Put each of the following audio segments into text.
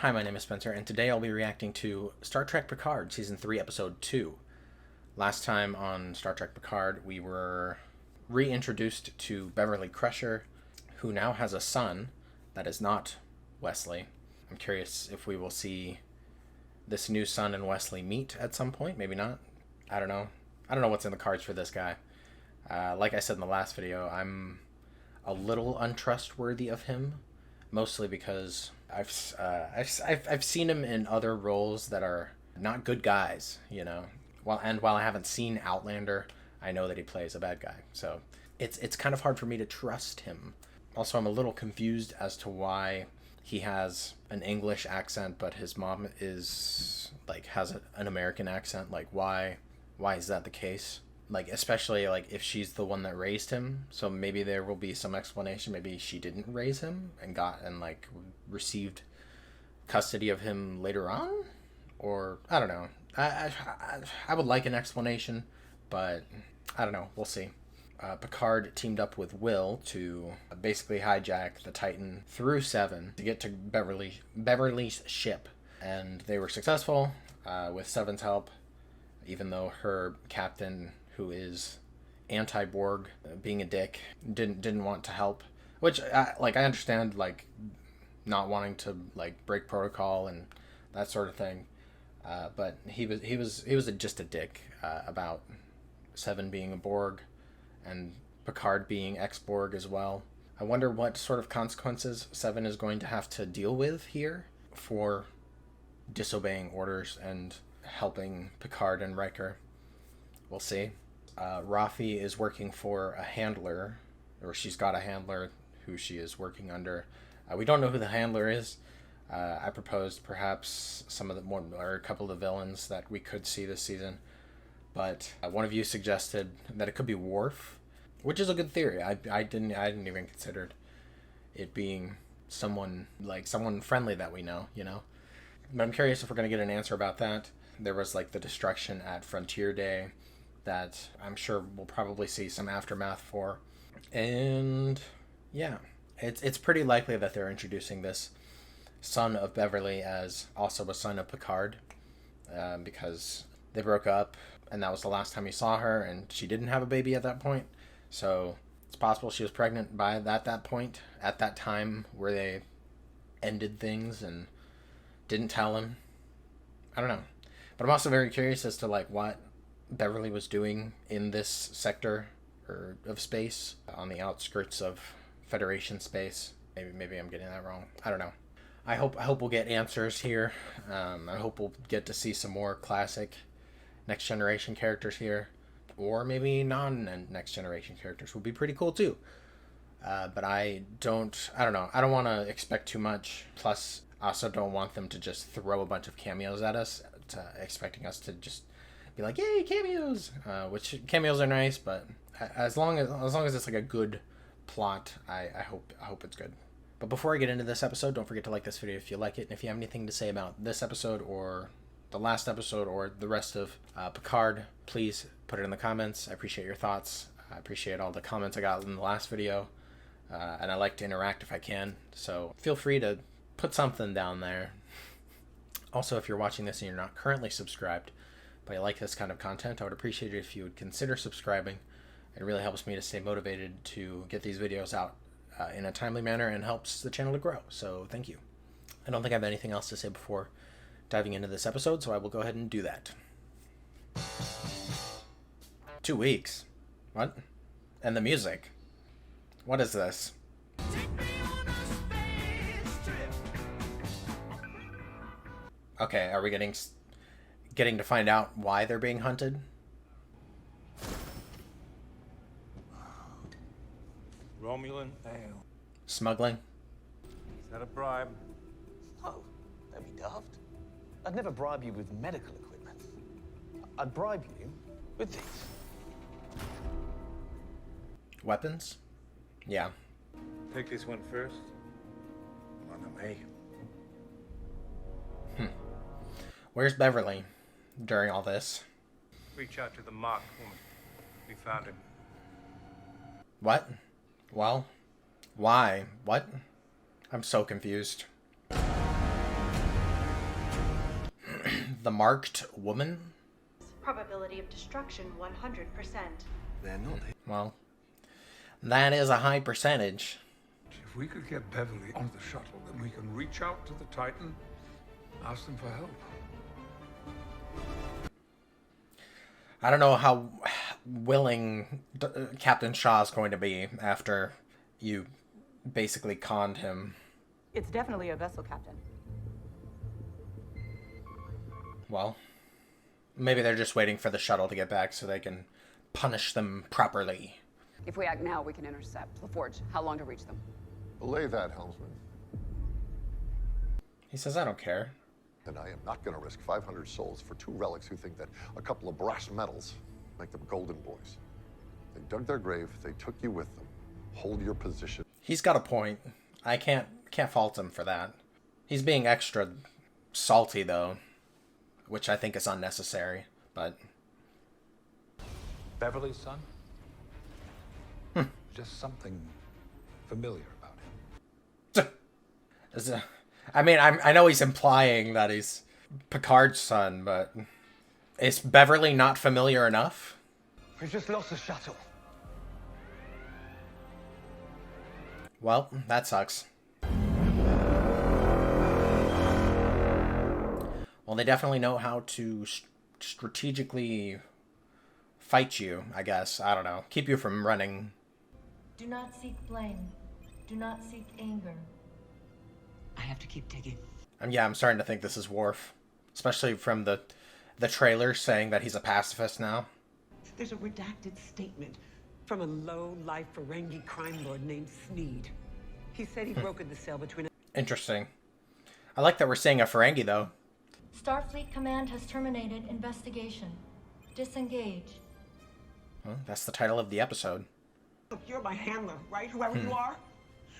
Hi, my name is Spencer, and today I'll be reacting to Star Trek Picard, Season 3, Episode 2. Last time on Star Trek Picard, we were reintroduced to Beverly Crusher, who now has a son that is not Wesley. I'm curious if we will see this new son and Wesley meet at some point. Maybe not. I don't know. I don't know what's in the cards for this guy. Like I said in the last video, I'm a little untrustworthy of him, mostly because I've seen him in other roles that are not good guys, you know. While I haven't seen Outlander, I know that he plays a bad guy. So it's kind of hard for me to trust him. Also, I'm a little confused as to why he has an English accent, but his mom is has an American accent. Like, why is that the case? Like, especially like if she's the one that raised him. So maybe there will be some explanation. Maybe she didn't raise him and received custody of him later on, or I don't know. I would like an explanation, but I don't know. We'll see. Picard teamed up with Will to basically hijack the Titan through Seven to get to Beverly's ship, and they were successful with Seven's help, even though her captain, who is anti-Borg, being a dick, didn't want to help. Which I understand, not wanting to break protocol and that sort of thing, but he was just a dick about Seven being a Borg and Picard being ex-Borg as well. I wonder what sort of consequences Seven is going to have to deal with here for disobeying orders and helping Picard and Riker. We'll see. Raffi is working for a handler, or she's got a handler who she is working under. We don't know who the handler is. I proposed perhaps a couple of the villains that we could see this season, but one of you suggested that it could be Worf, which is a good theory. I didn't even consider it being someone friendly that we know, you know. But I'm curious if we're gonna get an answer about that. There was the destruction at Frontier Day that I'm sure we'll probably see some aftermath for, and yeah, it's pretty likely that they're introducing this son of Beverly as also a son of Picard, because they broke up and that was the last time he saw her, and she didn't have a baby at that point. So it's possible she was pregnant by that point, at that time where they ended things and didn't tell him. I don't know. But I'm also very curious as to what Beverly was doing in this sector of space on the outskirts of Federation space. Maybe I'm getting that wrong. I don't know. I hope we'll get answers here. I hope we'll get to see some more classic Next Generation characters here, or maybe non-Next Generation characters would be pretty cool too. But I don't know. I don't want to expect too much. Plus, I also don't want them to just throw a bunch of cameos at us, expecting us to just be like, "Yay, cameos!" Which cameos are nice, but as long as it's a good plot, I hope it's good. But before I get into this episode, don't forget to like this video if you like it, and if you have anything to say about this episode or the last episode or the rest of Picard, please put it in the comments. I appreciate your thoughts. I appreciate all the comments I got in the last video, and I like to interact if I can, so feel free to put something down there. Also, if you're watching this and you're not currently subscribed, but you like this kind of content, I would appreciate it if you would consider subscribing. It really helps me to stay motivated to get these videos out in a timely manner and helps the channel to grow, so thank you. I don't think I have anything else to say before diving into this episode, so I will go ahead and do that. 2 weeks? What? And the music? What is this? Okay, are we getting to find out why they're being hunted? Romulan ale. Smuggling? Is that a bribe? Oh, don't be daft. I'd never bribe you with medical equipment. I'd bribe you with these. Weapons? Yeah. Take this one first. On me. Where's Beverly during all this? Reach out to the mock woman. We found him. What? Well, why? What? I'm so confused. The marked woman? Probability of destruction 100%. They're not. Well, that is a high percentage. If we could get Beverly on the shuttle, then we can reach out to the Titan, ask them for help. I don't know how willing Captain Shaw's going to be after you basically conned him. It's definitely a vessel, Captain. Well, maybe they're just waiting for the shuttle to get back so they can punish them properly. If we act now, we can intercept LaForge. How long to reach them? Belay that, helmsman. He says, I don't care. And I am not going to risk 500 souls for 2 relics who think that a couple of brass medals make them golden boys. They dug their grave, they took you with them. Hold your position. He's got a point. I can't fault him for that. He's being extra salty, though, which I think is unnecessary, but... Beverly's son? Just something familiar about him. I mean, I know he's implying that he's Picard's son, but is Beverly not familiar enough? We've just lost the shuttle. Well, that sucks. Well, they definitely know how to strategically fight you, I guess. I don't know. Keep you from running. Do not seek blame. Do not seek anger. I have to keep digging. Yeah, I'm starting to think this is Worf. Especially from the trailer saying that he's a pacifist now. There's a redacted statement from a low-life Ferengi crime lord named Sneed. He said he brokered the sale between... Interesting. I like that we're seeing a Ferengi, though. Starfleet Command has terminated investigation. Disengage. Well, that's the title of the episode. Look, you're my handler, right? Whoever you are.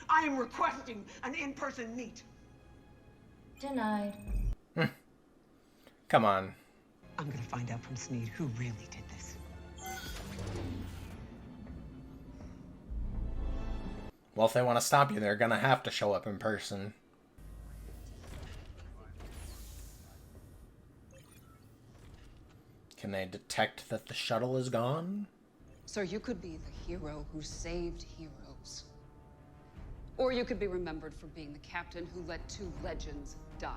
I am requesting an in-person meet. Denied. Come on. I'm gonna find out from Sneed who really did this. Well, if they want to stop you, they're gonna have to show up in person. Can they detect that the shuttle is gone? Sir, you could be the hero who saved heroes. Or you could be remembered for being the captain who let 2 legends die.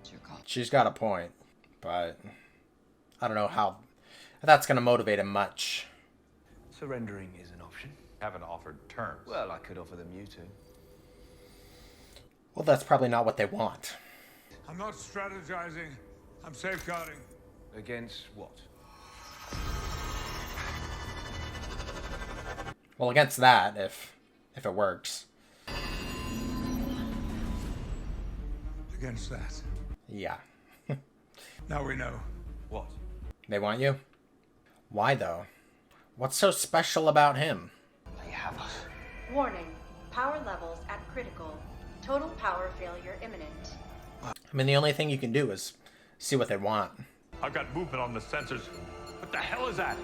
It's your call. She's got a point, but I don't know how that's going to motivate him much. Surrendering is an option. Haven't offered terms. Well, I could offer them you two. Well, that's probably not what they want. I'm not strategizing. I'm safeguarding. Against what? Well, against that, if it works. Against that. Yeah. Now we know. What? They want you? Why, though? What's so special about him? They have us. Warning. Power levels at critical. Total power failure imminent. I mean, the only thing you can do is see what they want. I've got movement on the sensors. What the hell is that?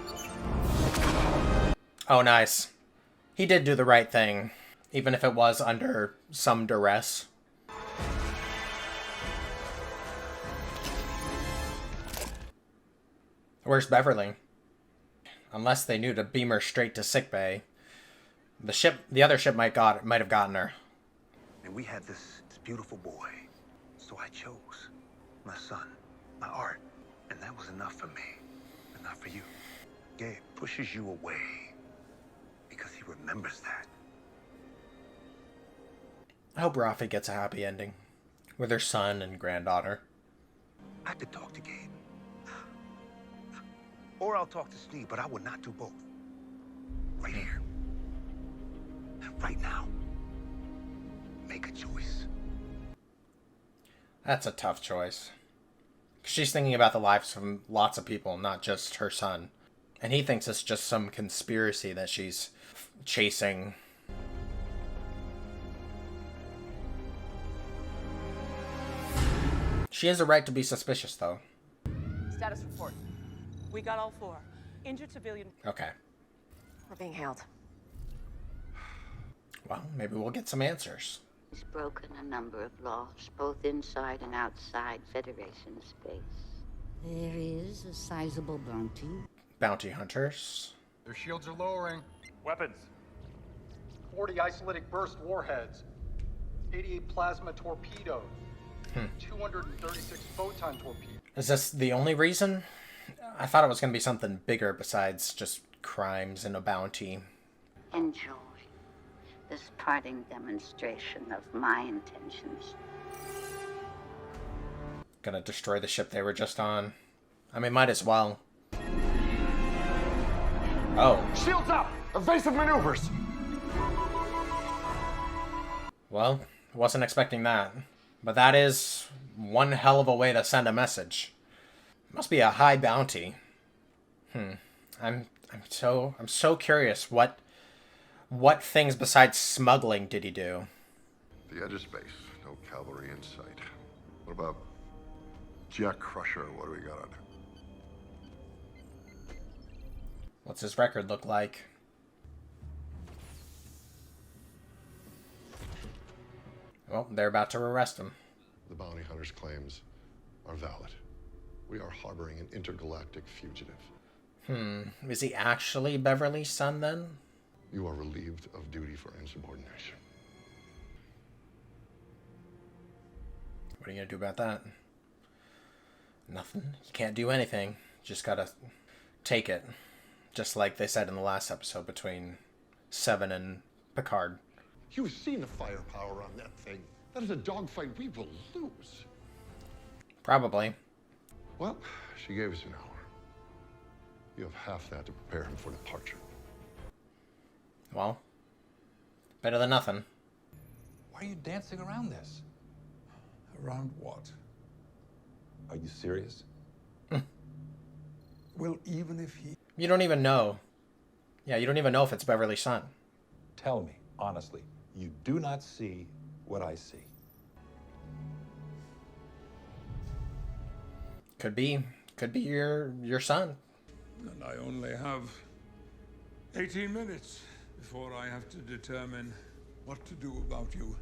Oh, nice. He did do the right thing, even if it was under some duress. Where's Beverly? Unless they knew to beam her straight to sickbay. The other ship might have gotten her. And we had this beautiful boy. So I chose my son, my art. And that was enough for me. Enough for you. Gabe pushes you away because he remembers that. I hope Raffi gets a happy ending with her son and granddaughter. I could talk to Gabe. Or I'll talk to Steve, but I would not do both. Right here. Right now. Make a choice. That's a tough choice. She's thinking about the lives of lots of people, not just her son. And he thinks it's just some conspiracy that she's chasing. She has a right to be suspicious, though. Status report. We got all 4. Injured civilian. Okay. We're being hailed. Well, maybe we'll get some answers. He's broken a number of laws, both inside and outside Federation space. There is a sizable bounty. Bounty hunters. Their shields are lowering. Weapons. 40 isolatic burst warheads. 88 plasma torpedoes. 236 photon torpedoes. Is this the only reason? I thought it was going to be something bigger besides just crimes and a bounty. Enjoy this parting demonstration of my intentions. Gonna destroy the ship they were just on. I mean, might as well. Oh. Shields up! Evasive maneuvers! Well, wasn't expecting that. But that is one hell of a way to send a message. Must be a high bounty. I'm so curious. What things besides smuggling did he do? The edge of space. No cavalry in sight. What about Jack Crusher? What do we got on him? What's his record look like? Well, they're about to arrest him. The bounty hunter's claims are valid. We are harboring an intergalactic fugitive. Is he actually Beverly's son then? You are relieved of duty for insubordination. What are you gonna do about that? Nothing. You can't do anything. Just gotta take it. Just like they said in the last episode between Seven and Picard. You've seen the firepower on that thing. That is a dogfight we will lose. Probably. Well, she gave us an hour. You have half that to prepare him for departure. Well, better than nothing. Why are you dancing around this? Around what? Are you serious? Well, even if he... You don't even know. Yeah, you don't even know if it's Beverly's son. Tell me, honestly, you do not see what I see. Could be your son. And I only have 18 minutes before I have to determine what to do about you.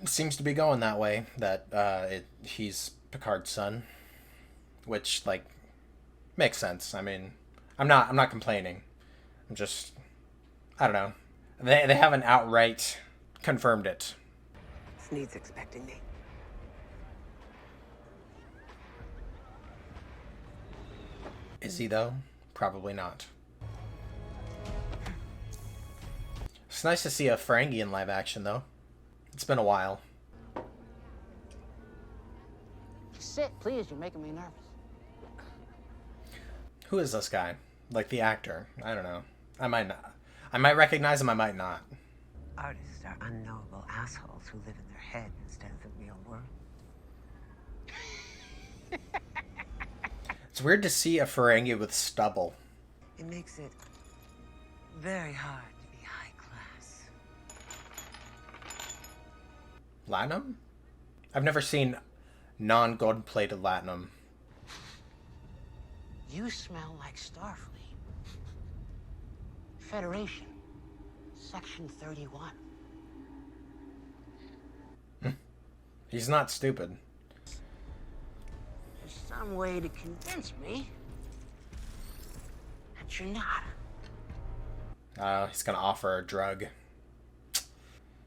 Seems to be going that way. That he's Picard's son, which like makes sense. I mean, I'm not complaining. I'm just, I don't know. They haven't outright confirmed it. Sneed's expecting me. Is he though? Probably not. It's nice to see a Ferengi in live action though. It's been a while. Sit, please. You're making me nervous. Who is this guy? Like the actor? I don't know. I might not. I might recognize him, I might not. Artists are unknowable assholes who live in their head instead of the real world. It's weird to see a Ferengi with stubble. It makes it very hard to be high class. Latinum? I've never seen non-gold-plated Latinum. You smell like Starfleet. Federation. Section 31. He's not stupid. There's some way to convince me that you're not. He's gonna offer a drug.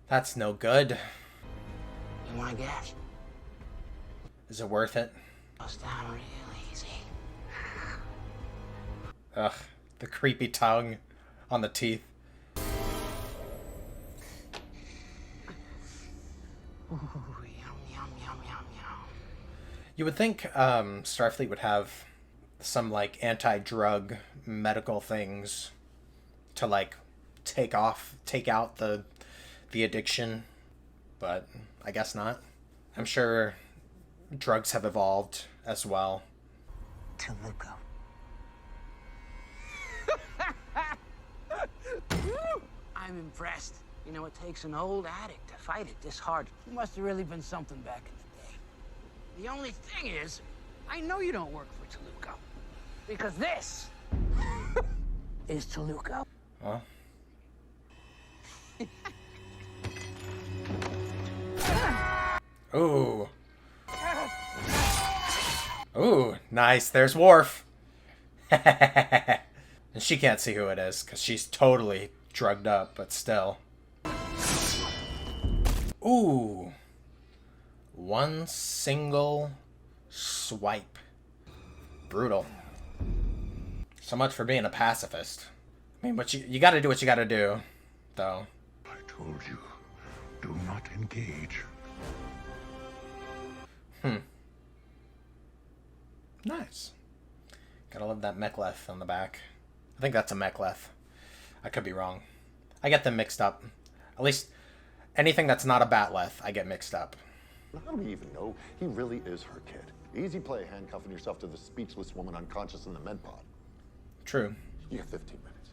That's no good. You wanna guess? Is it worth it? Goes down real easy. Ugh, the creepy tongue on the teeth. Ooh, yum, yum, yum, yum, yum. You would think Starfleet would have some like anti-drug medical things to like take out the addiction, but I guess not. I'm sure drugs have evolved as well. Toluco. I'm impressed. You know, it takes an old addict to fight it this hard. You must have really been something back in the day. The only thing is, I know you don't work for Toluco. Because this is Toluco. Well, Ooh. Ooh, nice. There's Worf. And she can't see who it is because she's totally drugged up, but still. Ooh. One single swipe. Brutal. So much for being a pacifist. I mean, but you gotta do what you gotta do, though. I told you, do not engage. Nice. Gotta love that mek'leth on the back. I think that's a mek'leth. I could be wrong. I get them mixed up. At least anything that's not a batleth, I get mixed up. How do we even know he really is her kid? Easy play handcuffing yourself to the speechless woman unconscious in the med pod. True. You have 15 minutes.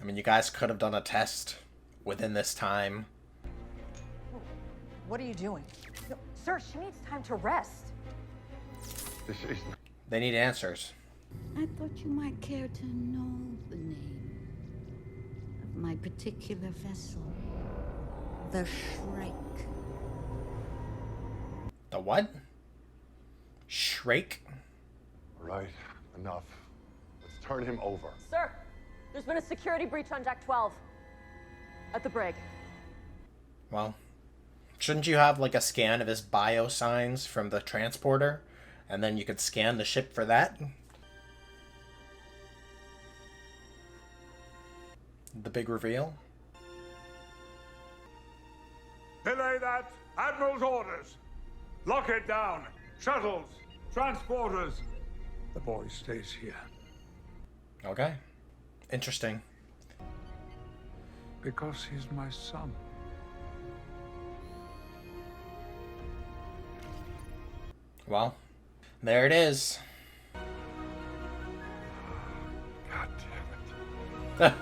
I mean, you guys could have done a test within this time. What are you doing? No, sir, she needs time to rest. They need answers. I thought you might care to know the name of my particular vessel. The Shrike. The what? Shrike? All right, enough. Let's turn him over. Sir, there's been a security breach on Deck 12. At the brig. Well, shouldn't you have like a scan of his bio signs from the transporter? And then you could scan the ship for that? The big reveal? Belay that! Admiral's orders! Lock it down! Shuttles! Transporters! The boy stays here. Okay. Interesting. Because he's my son. Well, there it is. God damn it.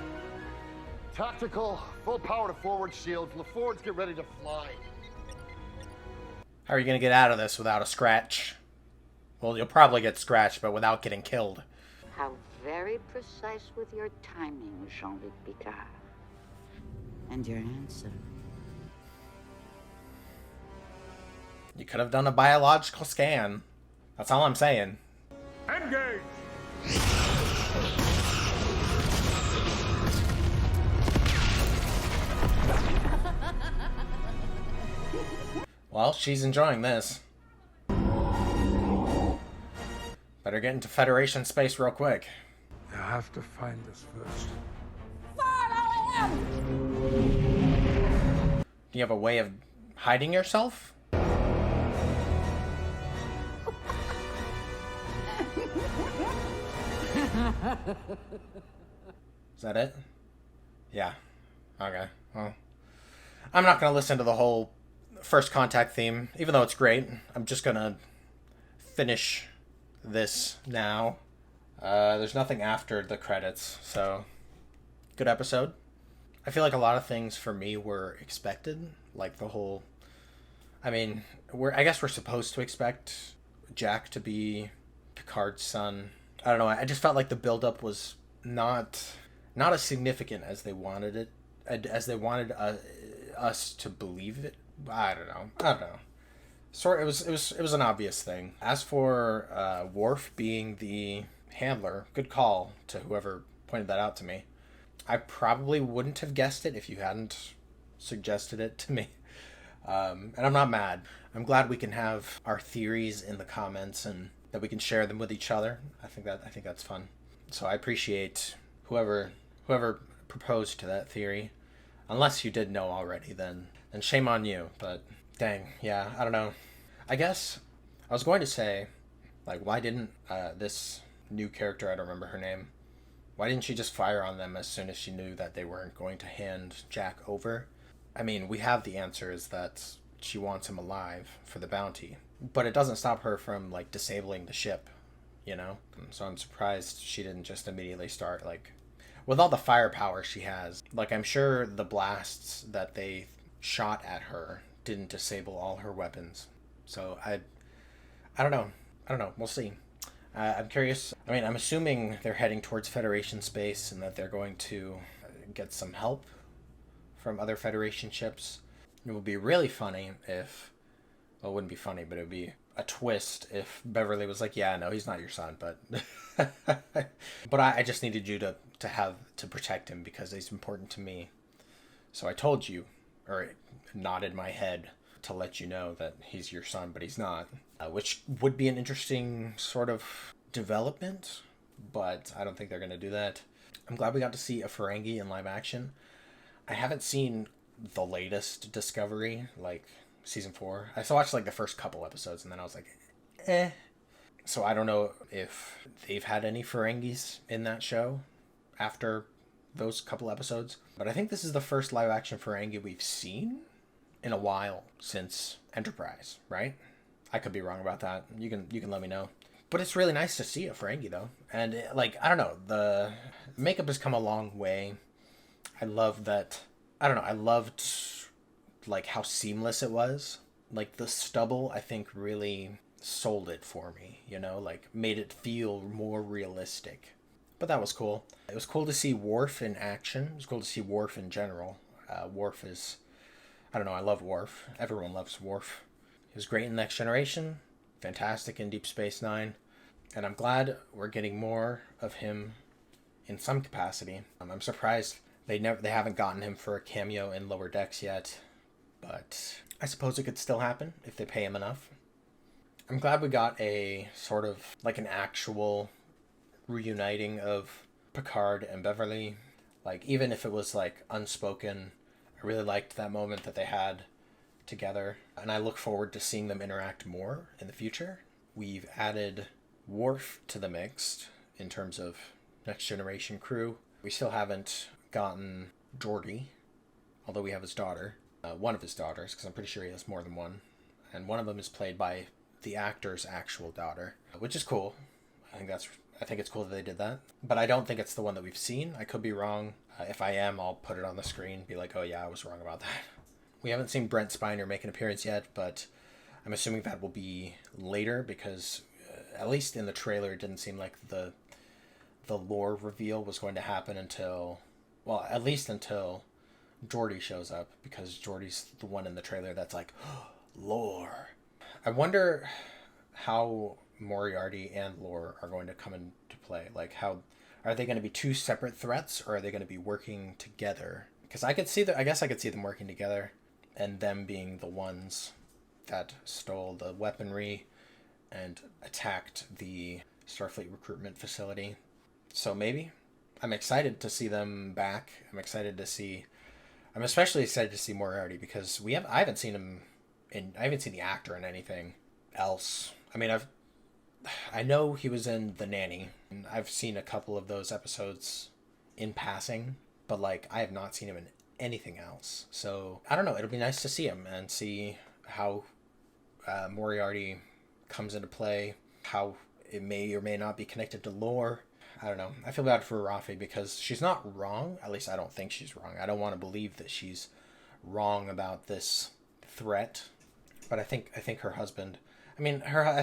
Tactical, full power to forward shields. LaFords, get ready to fly. How are you going to get out of this without a scratch? Well, you'll probably get scratched, but without getting killed. How very precise with your timing, Jean-Luc Picard. And your answer. You could have done a biological scan. That's all I'm saying. Engage! Well, she's enjoying this. Better get into Federation space real quick. You have to find us first. Do you have a way of hiding yourself? Is that it? Yeah. Okay. Well, I'm not going to listen to the whole First Contact theme, even though it's great. I'm just going to finish this now. There's nothing after the credits, so good episode. I feel like a lot of things for me were expected, like the whole... I mean, I guess we're supposed to expect Jack to be Picard's son. I don't know, I just felt like the build-up was not as significant as they wanted it, as they wanted us to believe it. I don't know. It was an obvious thing. As for Worf being the handler, good call to whoever pointed that out to me. I probably wouldn't have guessed it if you hadn't suggested it to me. And I'm not mad. I'm glad we can have our theories in the comments and that we can share them with each other. I think that's fun. So I appreciate whoever proposed to that theory. Unless you did know already, then shame on you. But dang, yeah, I don't know. I guess I was going to say, like, why didn't this new character, I don't remember her name, why didn't she just fire on them as soon as she knew that they weren't going to hand Jack over? I mean, we have the answer is that she wants him alive for the bounty. But it doesn't stop her from, like, disabling the ship, you know? So I'm surprised she didn't just immediately start, like... With all the firepower she has, like, I'm sure the blasts that they shot at her didn't disable all her weapons. So I don't know. We'll see. I'm curious. I mean, I'm assuming they're heading towards Federation space and that they're going to get some help from other Federation ships. It would be really funny if Well, it wouldn't be funny, but it would be a twist if Beverly was like, yeah, no, he's not your son, but but I just needed you to protect him because he's important to me. So I told you, or nodded my head to let you know that he's your son, but he's not, which would be an interesting sort of development, but I don't think they're going to do that. I'm glad we got to see a Ferengi in live action. I haven't seen the latest Discovery, like season 4. I watched like the first couple episodes and then I was like, eh. So I don't know if they've had any Ferengis in that show after those couple episodes. But I think this is the first live action Ferengi we've seen in a while since Enterprise, right? I could be wrong about that. You can let me know. But it's really nice to see a Ferengi though. And like, I don't know, the makeup has come a long way. I love that. I don't know. I loved like how seamless it was. Like the stubble, I think really sold it for me, you know, like made it feel more realistic. But that was cool. It was cool to see Worf in action. It was cool to see Worf in general. Worf is, I don't know, I love Worf. Everyone loves Worf. He was great in Next Generation, fantastic in Deep Space Nine, and I'm glad we're getting more of him in some capacity. I'm surprised they haven't gotten him for a cameo in Lower Decks yet, but I suppose it could still happen if they pay him enough. I'm glad we got a sort of like an actual reuniting of Picard and Beverly. Like, even if it was like unspoken, I really liked that moment that they had together, and I look forward to seeing them interact more in the future. We've added Worf to the mix in terms of Next Generation crew. We still haven't gotten Geordi, although we have his daughter, one of his daughters, because I'm pretty sure he has more than one, and one of them is played by the actor's actual daughter, which is cool. I think it's cool that they did that, but I don't think it's the one that we've seen. I could be wrong. If I am, I'll put it on the screen, be like, oh yeah, I was wrong about that. We haven't seen Brent Spiner make an appearance yet, but I'm assuming that will be later because at least in the trailer, it didn't seem like the lore reveal was going to happen until, well, at least until Geordi shows up, because Geordi's the one in the trailer that's like, oh, lore. I wonder how Moriarty and Lore are going to come into play. Like, how are they going to be two separate threats, or are they going to be working together? Because I guess I could see them working together, and them being the ones that stole the weaponry and attacked the Starfleet recruitment facility. So maybe. I'm excited to see them back. I'm especially excited to see Moriarty because I haven't seen him I haven't seen the actor in anything else. I mean, I know he was in The Nanny, and I've seen a couple of those episodes in passing, but like I have not seen him in anything else. So I don't know. It'll be nice to see him and see how Moriarty comes into play, how it may or may not be connected to lore. I don't know. I feel bad for Raffi because she's not wrong. At least I don't think she's wrong. I don't want to believe that she's wrong about this threat. But I think her husband, I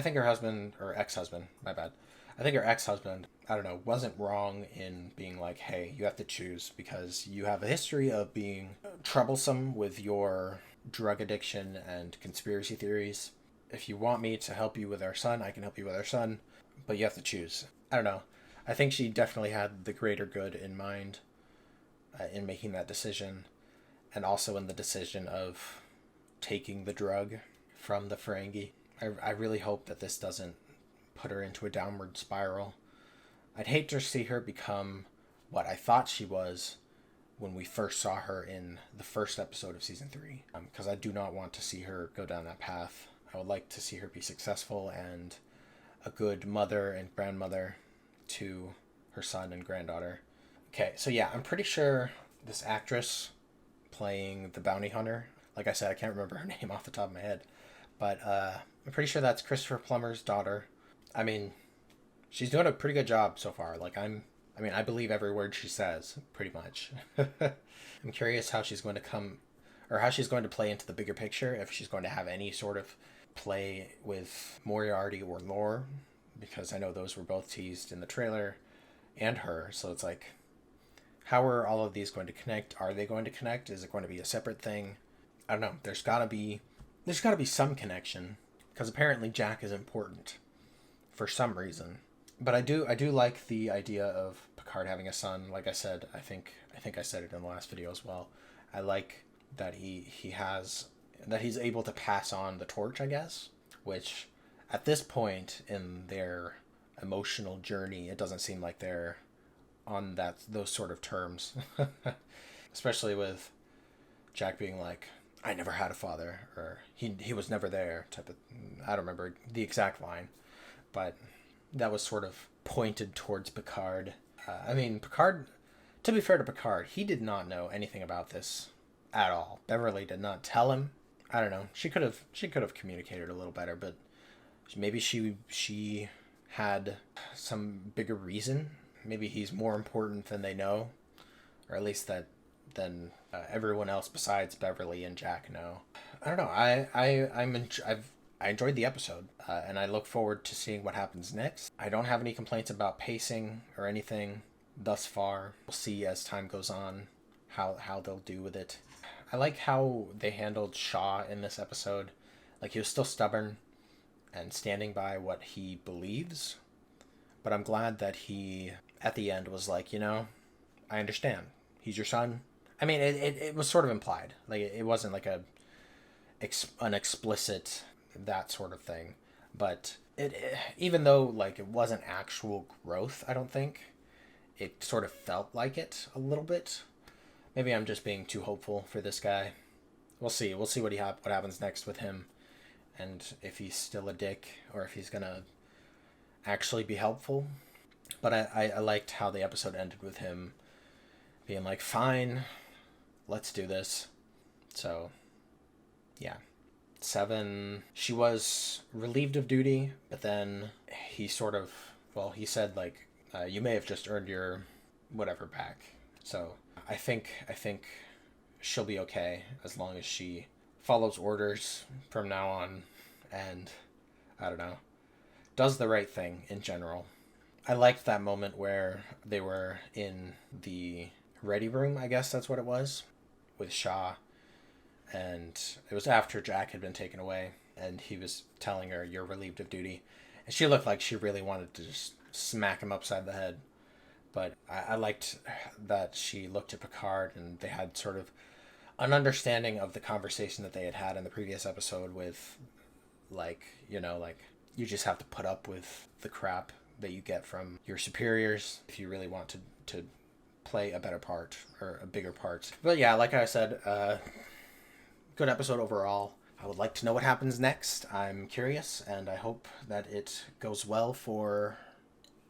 think her husband, or ex-husband, my bad. I think her ex-husband, I don't know, wasn't wrong in being like, hey, you have to choose because you have a history of being troublesome with your drug addiction and conspiracy theories. If you want me to help you with our son, I can help you with our son, but you have to choose. I don't know. I think she definitely had the greater good in mind in making that decision, and also in the decision of taking the drug from the Ferengi. I really hope that this doesn't put her into a downward spiral. I'd hate to see her become what I thought she was when we first saw her in the first episode of season 3, because I do not want to see her go down that path. I would like to see her be successful and a good mother and grandmother to her son and granddaughter. Okay, so yeah, I'm pretty sure this actress playing the bounty hunter, like I said, I can't remember her name off the top of my head, but I'm pretty sure that's Christopher Plummer's daughter. I mean, she's doing a pretty good job so far. Like, I believe every word she says, pretty much. I'm curious how she's going to play into the bigger picture, if she's going to have any sort of play with Moriarty or Lore, because I know those were both teased in the trailer, and her, so it's like, how are all of these going to connect? Are they going to connect? Is it going to be a separate thing? I don't know. There's got to be there's got to be some connection, because apparently Jack is important for some reason. But I do like the idea of Picard having a son. Like I said, I think I said it in the last video as well. I like that he's able to pass on the torch, I guess, which at this point in their emotional journey, it doesn't seem like they're on those sort of terms. Especially with Jack being like, I never had a father, or he was never there type of, I don't remember the exact line, but that was sort of pointed towards Picard. I mean, Picard, to be fair to Picard, he did not know anything about this at all. Beverly did not tell him. I don't know. She could have communicated a little better, but maybe she had some bigger reason. Maybe he's more important than they know, or at least than everyone else besides Beverly and Jack know. I don't know. I enjoyed the episode, and I look forward to seeing what happens next. I don't have any complaints about pacing or anything thus far. We'll see as time goes on how they'll do with it. I like how they handled Shaw in this episode. Like, he was still stubborn and standing by what he believes, but I'm glad that he, at the end, was like, I understand. He's your son. I mean, it was sort of implied. Like, it wasn't like an explicit that sort of thing, but it even though like it wasn't actual growth, I don't think it sort of felt like it a little bit. Maybe I'm just being too hopeful for this guy. We'll see what happens next with him, and if he's still a dick or if he's gonna actually be helpful. But I liked how the episode ended with him being like, fine, let's do this. So yeah. 7, she was relieved of duty, but then he sort of, he said like, you may have just earned your whatever back. So I think she'll be okay as long as she follows orders from now on and, I don't know, does the right thing in general. I liked that moment where they were in the ready room, I guess that's what it was, with Shaw. And it was after Jack had been taken away, and he was telling her, you're relieved of duty. And she looked like she really wanted to just smack him upside the head. But I liked that she looked at Picard, and they had sort of an understanding of the conversation that they had in the previous episode with, like, you just have to put up with the crap that you get from your superiors if you really want to play a better part, or a bigger part. But yeah, like I said, good episode overall. I would like to know what happens next. I'm curious, and I hope that it goes well for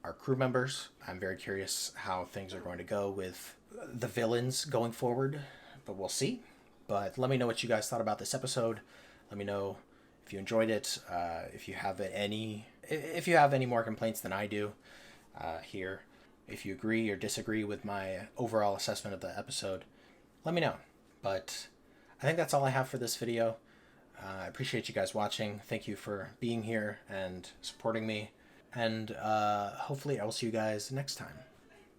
our crew members. I'm very curious how things are going to go with the villains going forward, but we'll see. But let me know what you guys thought about this episode. Let me know if you enjoyed it. If you have any more complaints than I do here. If you agree or disagree with my overall assessment of the episode, let me know. But I think that's all I have for this video. I appreciate you guys watching. Thank you for being here and supporting me. And hopefully I'll see you guys next time.